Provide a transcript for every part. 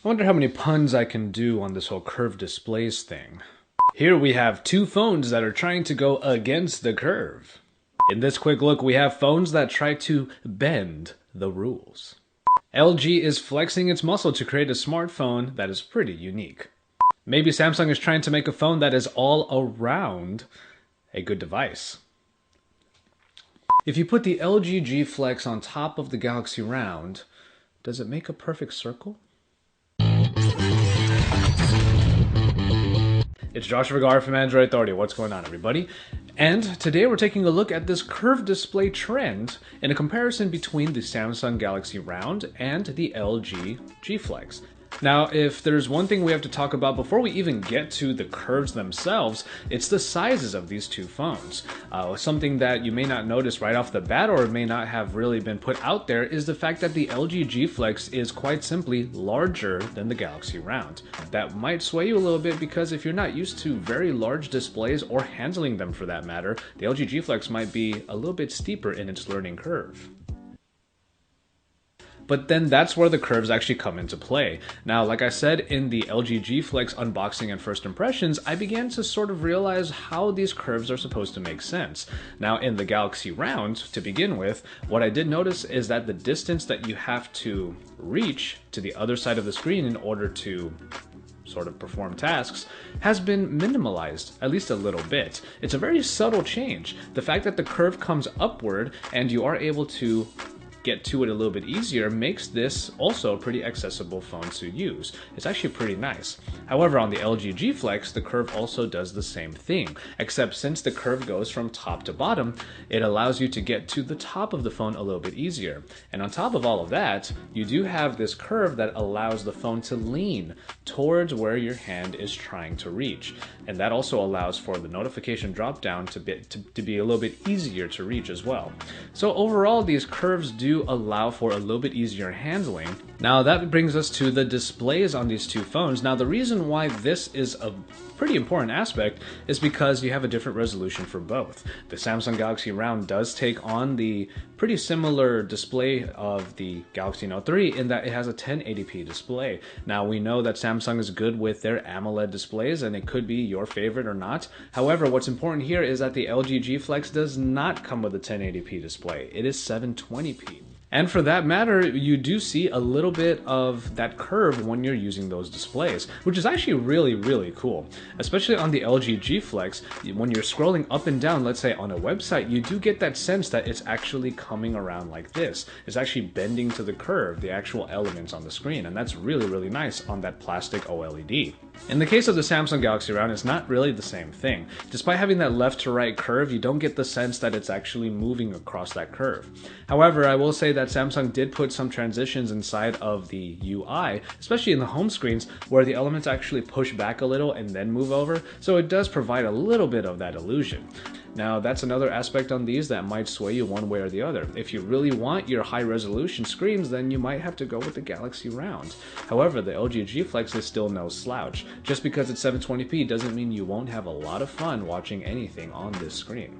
I wonder how many puns I can do on this whole curved displays thing. Here we have two phones that are trying to go against the curve. In this quick look, we have phones that try to bend the rules. LG is flexing its muscle to create a smartphone that is pretty unique. Maybe Samsung is trying to make a phone that is all around a good device. If you put the LG G Flex on top of the Galaxy Round, does it make a perfect circle? It's Joshua Vergara from Android Authority. What's going on, everybody? And today we're taking a look at this curved display trend in a comparison between the Samsung Galaxy Round and the LG G Flex. Now, if there's one thing we have to talk about before we even get to the curves themselves, it's the sizes of these two phones. Something that you may not notice right off the bat or may not have really been put out there is the fact that the LG G Flex is quite simply larger than the Galaxy Round. That might sway you a little bit because if you're not used to very large displays or handling them for that matter, the LG G Flex might be a little bit steeper in its learning curve. But then that's where the curves actually come into play. Now, like I said in the LG G Flex unboxing and first impressions, I began to sort of realize how these curves are supposed to make sense. Now, in the Galaxy Round, to begin with, what I did notice is that the distance that you have to reach to the other side of the screen in order to sort of perform tasks has been minimalized, at least a little bit. It's a very subtle change. The fact that the curve comes upward and you are able to get to it a little bit easier makes this also a pretty accessible phone to use. It's actually pretty nice. However, on the LG G Flex, the curve also does the same thing, except since the curve goes from top to bottom, it allows you to get to the top of the phone a little bit easier. And on top of all of that, you do have this curve that allows the phone to lean towards where your hand is trying to reach. And that also allows for the notification drop down to be a little bit easier to reach as well. So overall, these curves do allow for a little bit easier handling. Now that brings us to the displays on these two phones. Now the reason why this is a pretty important aspect is because you have a different resolution for both. The Samsung Galaxy Round does take on the pretty similar display of the Galaxy Note 3 in that it has a 1080p display. Now we know that Samsung is good with their AMOLED displays and it could be your favorite or not. However, what's important here is that the LG G Flex does not come with a 1080p display. It is 720p. And for that matter, you do see a little bit of that curve when you're using those displays, which is actually really, really cool. Especially on the LG G Flex, when you're scrolling up and down, let's say on a website, you do get that sense that it's actually coming around like this. It's actually bending to the curve, the actual elements on the screen, and that's really, really nice on that plastic OLED. In the case of the Samsung Galaxy Round, it's not really the same thing. Despite having that left to right curve, you don't get the sense that it's actually moving across that curve. However, I will say that Samsung did put some transitions inside of the UI, especially in the home screens, where the elements actually push back a little and then move over, so it does provide a little bit of that illusion. Now, that's another aspect on these that might sway you one way or the other. If you really want your high-resolution screens, then you might have to go with the Galaxy Round. However, the LG G Flex is still no slouch. Just because it's 720p doesn't mean you won't have a lot of fun watching anything on this screen.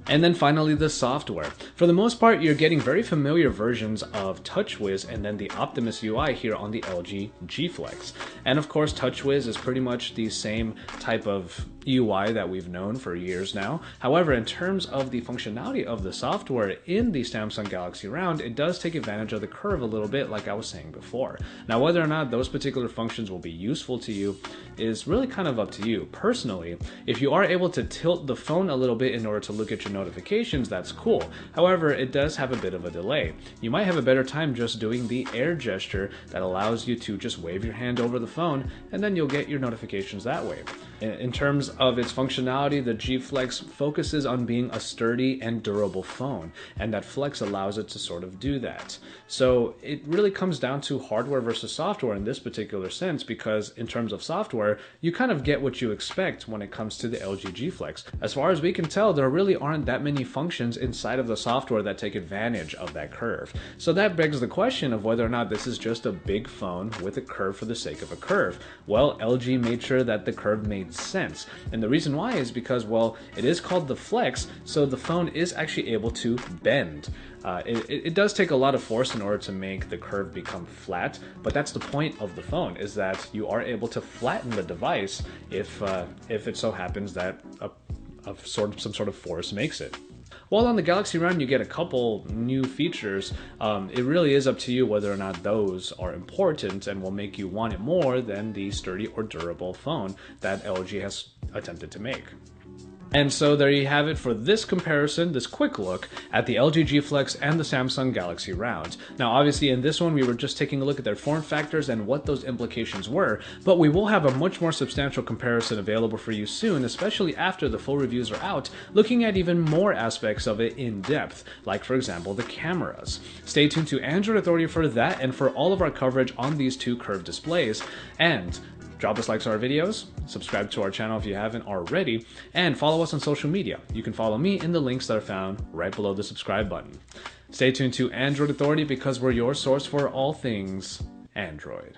And then finally, the software. For the most part, you're getting very familiar versions of TouchWiz and then the Optimus UI here on the LG G Flex. And of course, TouchWiz is pretty much the same type of UI that we've known for years now. However, in terms of the functionality of the software in the Samsung Galaxy Round, it does take advantage of the curve a little bit, like I was saying before. Now, whether or not those particular functions will be useful to you is really kind of up to you. Personally, if you are able to tilt the phone a little bit in order to look at your notifications, that's cool. However, it does have a bit of a delay. You might have a better time just doing the air gesture that allows you to just wave your hand over the phone and then you'll get your notifications that way. In terms of its functionality, the G Flex focuses on being a sturdy and durable phone, and that Flex allows it to sort of do that. So it really comes down to hardware versus software in this particular sense, because in terms of software, you kind of get what you expect when it comes to the LG G Flex. As far as we can tell, there really aren't that many functions inside of the software that take advantage of that curve. So that begs the question of whether or not this is just a big phone with a curve for the sake of a curve. Well, LG made sure that the curve made sense. And the reason why is because, well, it is called the Flex, so the phone is actually able to bend. It does take a lot of force in order to make the curve become flat, but that's the point of the phone, is that you are able to flatten the device if it so happens that some sort of force makes it. While on the Galaxy Round you get a couple new features, it really is up to you whether or not those are important and will make you want it more than the sturdy or durable phone that LG has attempted to make. And so there you have it for this comparison, this quick look at the LG G Flex and the Samsung Galaxy Round. Now obviously in this one we were just taking a look at their form factors and what those implications were, but we will have a much more substantial comparison available for you soon, especially after the full reviews are out, looking at even more aspects of it in depth, like for example the cameras. Stay tuned to Android Authority for that and for all of our coverage on these two curved displays, and drop us likes on our videos, subscribe to our channel if you haven't already, and follow us on social media. You can follow me in the links that are found right below the subscribe button. Stay tuned to Android Authority because we're your source for all things Android.